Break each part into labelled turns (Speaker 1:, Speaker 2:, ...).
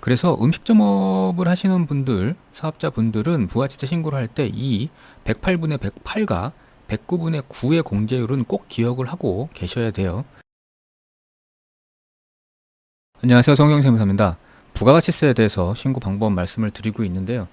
Speaker 1: 그래서 음식점업을 하시는 분들, 사업자분들은 부가치세 신고를 할 때 이 108분의 108과 109분의 9의 공제율은 꼭 기억을 하고 계셔야 돼요. 안녕하세요. 성경세무사입니다. 부가가치세에 대해서 신고 방법 말씀을 드리고 있는데요.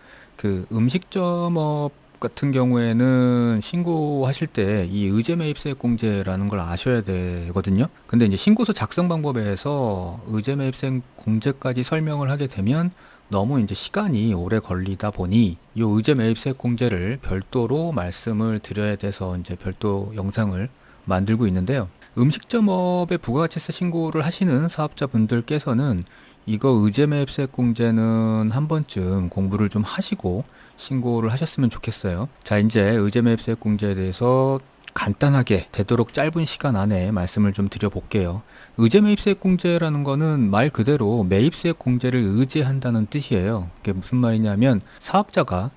Speaker 1: 음식점업 같은 경우에는 신고하실 때 이 의제매입세액공제라는 걸 아셔야 되거든요. 근데 이제 신고서 작성 방법에서 의제매입세액공제까지 설명을 하게 되면 너무 이제 시간이 오래 걸리다 보니 이 의제매입세액공제를 별도로 말씀을 드려야 돼서 이제 별도 영상을 만들고 있는데요. 음식점업에 부가가치세 신고를 하시는 사업자분들께서는 이거 의제매입세액공제는 한 번쯤 공부를 좀 하시고 신고를 하셨으면 좋겠어요. 자, 이제 의제매입세액공제에 대해서 간단하게 되도록 짧은 시간 안에 말씀을 좀 드려볼게요. 의제매입세액공제라는 거는 말 그대로 매입세액공제를 의제한다는 뜻이에요. 그게 무슨 말이냐면 사업자가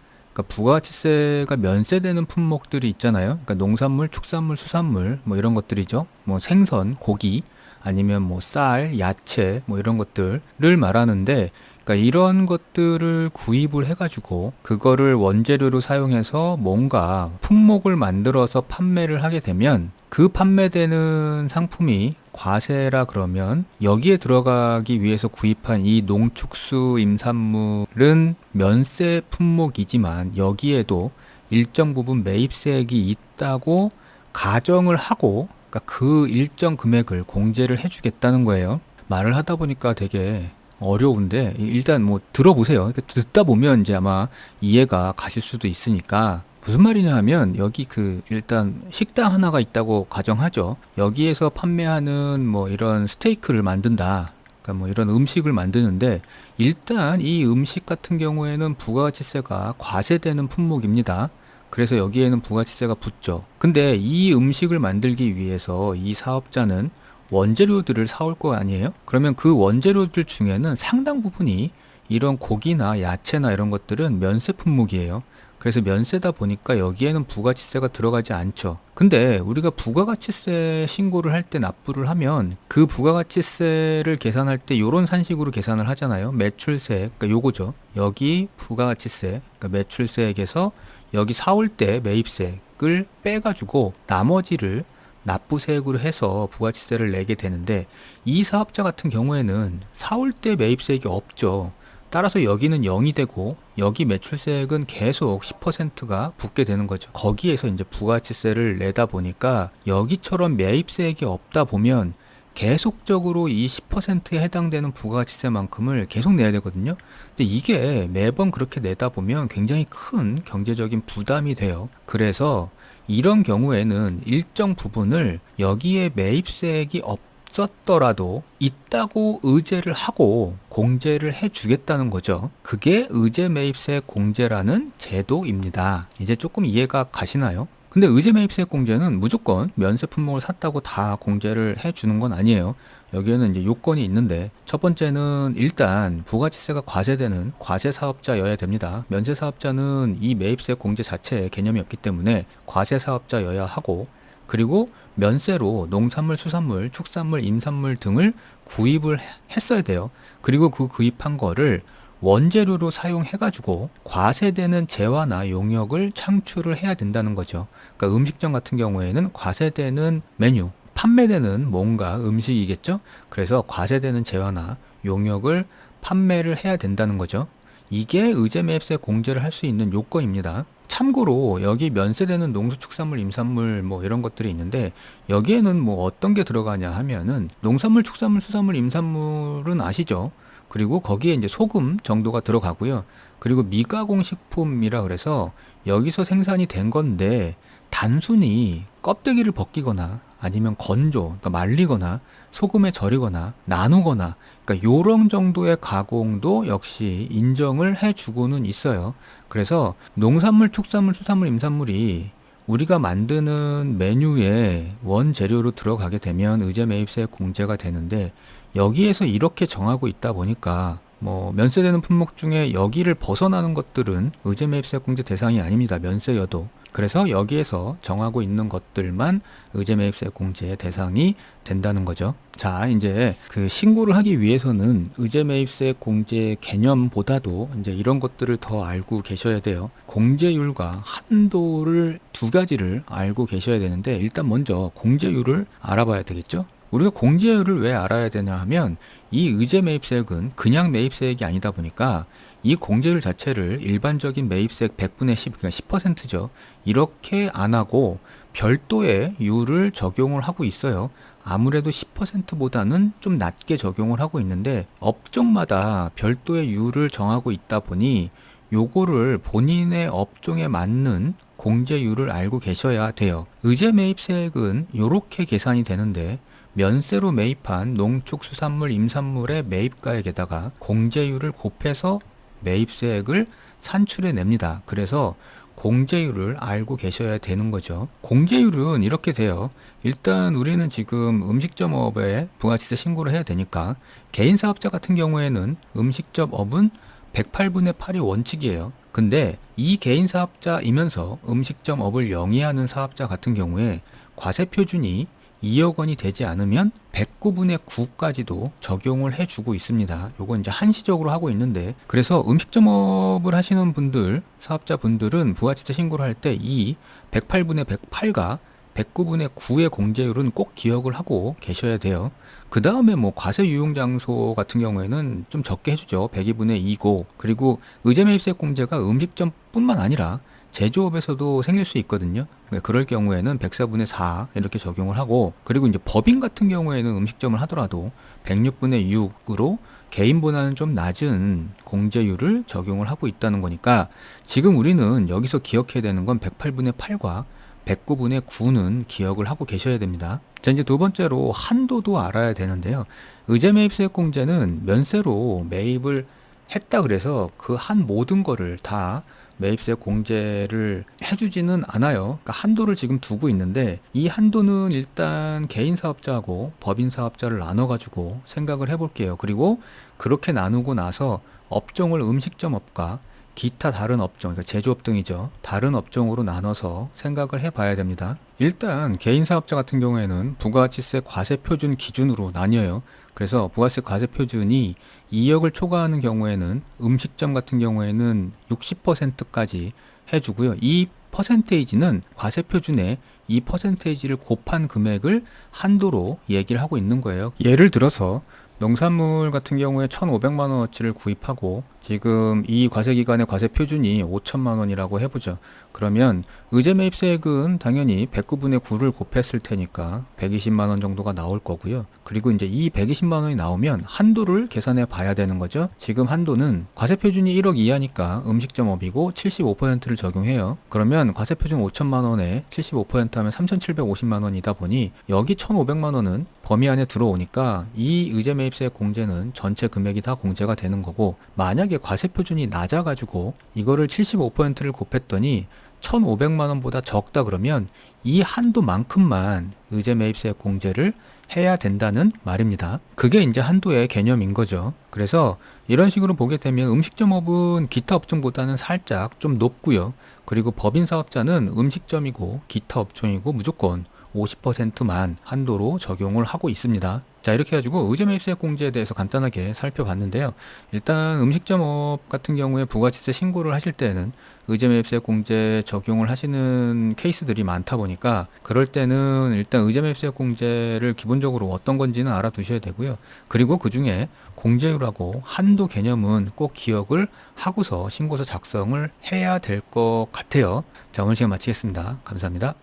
Speaker 1: 부가가치세가 면세되는 품목들이 있잖아요. 그러니까 농산물, 축산물, 수산물 뭐 이런 것들이죠. 뭐 생선, 고기 아니면 뭐 쌀, 야채 뭐 이런 것들을 말하는데 그러니까 이런 것들을 구입을 해가지고 그거를 원재료로 사용해서 뭔가 품목을 만들어서 판매를 하게 되면 그 판매되는 상품이 과세라 그러면 여기에 들어가기 위해서 구입한 이 농축수 임산물은 면세 품목이지만 여기에도 일정 부분 매입세액이 있다고 가정을 하고 그러니까 그 일정 금액을 공제를 해주겠다는 거예요. 말을 하다 보니까 되게 어려운데 일단 뭐 들어보세요. 듣다 보면 이제 아마 이해가 가실 수도 있으니까 무슨 말이냐 하면 여기 일단 식당 하나가 있다고 가정하죠. 여기에서 판매하는 뭐 이런 스테이크를 만든다. 그러니까 뭐 이런 음식을 만드는데 일단 이 음식 같은 경우에는 부가가치세가 과세되는 품목입니다. 그래서 여기에는 부가가치세가 붙죠. 근데 이 음식을 만들기 위해서 이 사업자는 원재료들을 사올 거 아니에요? 그러면 그 원재료들 중에는 상당 부분이 이런 고기나 야채나 이런 것들은 면세 품목이에요. 그래서 면세다 보니까 여기에는 부가치세가 들어가지 않죠. 근데 우리가 부가가치세 신고를 할 때 납부를 하면 그 부가가치세를 계산할 때 이런 산식으로 계산을 하잖아요. 매출세, 그러니까 요거죠. 여기 부가가치세, 그러니까 매출세액에서 여기 사올 때 매입세액을 빼가지고 나머지를 납부세액으로 해서 부가치세를 내게 되는데 이 사업자 같은 경우에는 사올 때 매입세액이 없죠. 따라서 여기는 0이 되고 여기 매출세액은 계속 10%가 붙게 되는 거죠. 거기에서 이제 부가치세를 내다 보니까 여기처럼 매입세액이 없다 보면 계속적으로 이 10%에 해당되는 부가가치세만큼을 계속 내야 되거든요. 근데 이게 매번 그렇게 내다 보면 굉장히 큰 경제적인 부담이 돼요. 그래서 이런 경우에는 일정 부분을 여기에 매입세액이 없었더라도 있다고 의제를 하고 공제를 해주겠다는 거죠. 그게 의제매입세 공제라는 제도입니다. 이제 조금 이해가 가시나요? 근데 의제매입세액 공제는 무조건 면세 품목을 샀다고 다 공제를 해주는 건 아니에요. 여기에는 이제 요건이 있는데 첫 번째는 일단 부가치세가 과세되는 과세 사업자여야 됩니다. 면세 사업자는 이 매입세 공제 자체에 개념이 없기 때문에 과세 사업자여야 하고 그리고 면세로 농산물, 수산물, 축산물, 임산물 등을 구입을 했어야 돼요. 그리고 그 구입한 거를 원재료로 사용해가지고 과세되는 재화나 용역을 창출을 해야 된다는 거죠. 그러니까 음식점 같은 경우에는 과세되는 메뉴, 판매되는 뭔가 음식이겠죠? 그래서 과세되는 재화나 용역을 판매를 해야 된다는 거죠. 이게 의제매입세 공제를 할 수 있는 요건입니다. 참고로 여기 면세되는 농수축산물, 임산물 뭐 이런 것들이 있는데 여기에는 뭐 어떤 게 들어가냐 하면은 농산물, 축산물, 수산물, 임산물은 아시죠? 그리고 거기에 이제 소금 정도가 들어가고요. 그리고 미가공 식품이라 그래서 여기서 생산이 된 건데 단순히 껍데기를 벗기거나 아니면 건조, 그러니까 말리거나 소금에 절이거나 나누거나 그러니까 요런 정도의 가공도 역시 인정을 해주고는 있어요. 그래서 농산물, 축산물, 수산물, 임산물이 우리가 만드는 메뉴에 원재료로 들어가게 되면 의제매입세 공제가 되는데 여기에서 이렇게 정하고 있다 보니까 뭐 면세되는 품목 중에 여기를 벗어나는 것들은 의제매입세 공제 대상이 아닙니다. 면세여도. 그래서 여기에서 정하고 있는 것들만 의제매입세 공제의 대상이 된다는 거죠. 자, 이제 그 신고를 하기 위해서는 의제매입세 공제 개념보다도 이제 이런 것들을 더 알고 계셔야 돼요. 공제율과 한도를 두 가지를 알고 계셔야 되는데, 일단 먼저 공제율을 알아봐야 되겠죠. 우리가 공제율을 왜 알아야 되냐 하면, 이 의제매입세액은 그냥 매입세액이 아니다 보니까 이 공제율 자체를 일반적인 매입세액 100분의 10, 그러니까 10%죠. 이렇게 안 하고 별도의 율을 적용을 하고 있어요. 아무래도 10%보다는 좀 낮게 적용을 하고 있는데, 업종마다 별도의 율을 정하고 있다 보니 요거를 본인의 업종에 맞는 공제율을 알고 계셔야 돼요. 의제매입세액은 요렇게 계산이 되는데, 면세로 매입한 농축수산물, 임산물의 매입가액에다가 공제율을 곱해서 매입세액을 산출해 냅니다. 그래서 공제율을 알고 계셔야 되는 거죠. 공제율은 이렇게 돼요. 일단 우리는 지금 음식점업에 부가치세 신고를 해야 되니까, 개인사업자 같은 경우에는 음식점업은 108분의 8이 원칙이에요. 근데 이 개인사업자이면서 음식점업을 영위하는 사업자 같은 경우에 과세표준이 2억 원이 되지 않으면 109분의 9까지도 적용을 해주고 있습니다. 요건 이제 한시적으로 하고 있는데, 그래서 음식점업을 하시는 분들, 사업자분들은 부가치세 신고를 할 때 이 108분의 108과 109분의 9의 공제율은 꼭 기억을 하고 계셔야 돼요. 그 다음에 뭐 과세 유용 장소 같은 경우에는 좀 적게 해주죠. 102분의 2고, 그리고 의제매입세 공제가 음식점뿐만 아니라 제조업에서도 생길 수 있거든요. 그럴 경우에는 104분의 4 이렇게 적용을 하고, 그리고 이제 법인 같은 경우에는 음식점을 하더라도 106분의 6으로 개인보다는 좀 낮은 공제율을 적용을 하고 있다는 거니까, 지금 우리는 여기서 기억해야 되는 건 108분의 8과 109분의 9는 기억을 하고 계셔야 됩니다. 자, 이제 두 번째로 한도도 알아야 되는데요. 의제매입세 공제는 면세로 매입을 했다 그래서 그 한 모든 거를 다 매입세 공제를 해주지는 않아요. 그러니까 한도를 지금 두고 있는데, 이 한도는 일단 개인 사업자하고 법인 사업자를 나눠가지고 생각을 해볼게요. 그리고 그렇게 나누고 나서 업종을 음식점업과 기타 다른 업종, 그러니까 제조업 등이죠. 다른 업종으로 나눠서 생각을 해봐야 됩니다. 일단 개인 사업자 같은 경우에는 부가가치세 과세표준 기준으로 나뉘어요. 그래서 부가세 과세표준이 2억을 초과하는 경우에는 음식점 같은 경우에는 60%까지 해주고요. 이 퍼센테이지는 과세표준에 이 퍼센테이지를 곱한 금액을 한도로 얘기를 하고 있는 거예요. 예를 들어서 농산물 같은 경우에 1,500만 원어치를 구입하고 지금 이 과세기간의 과세표준이 5천만 원이라고 해보죠. 그러면 의제매입세액은 당연히 109분의 9를 곱했을 테니까 120만 원 정도가 나올 거고요. 그리고 이제 이 120만 원이 나오면 한도를 계산해 봐야 되는 거죠. 지금 한도는 과세표준이 1억 이하니까 음식점업이고 75%를 적용해요. 그러면 과세표준 5천만 원에 75% 하면 3,750만 원이다 보니 여기 1,500만 원은 범위 안에 들어오니까 이 의제매입세 공제는 전체 금액이 다 공제가 되는 거고, 만약에 과세표준이 낮아가지고 이거를 75%를 곱했더니 1,500만 원보다 적다 그러면 이 한도만큼만 의제매입세 공제를 해야 된다는 말입니다. 그게 이제 한도의 개념인 거죠. 그래서 이런 식으로 보게 되면 음식점업은 기타 업종보다는 살짝 좀 높고요. 그리고 법인 사업자는 음식점이고 기타 업종이고 무조건 50%만 한도로 적용을 하고 있습니다. 자, 이렇게 해가지고 의제매입세 공제에 대해서 간단하게 살펴봤는데요. 일단 음식점업 같은 경우에 부가치세 신고를 하실 때는 의제매입세 공제 적용을 하시는 케이스들이 많다 보니까, 그럴 때는 일단 의제매입세 공제를 기본적으로 어떤 건지는 알아두셔야 되고요. 그리고 그 중에 공제율하고 한도 개념은 꼭 기억을 하고서 신고서 작성을 해야 될 것 같아요. 자, 오늘 시간 마치겠습니다. 감사합니다.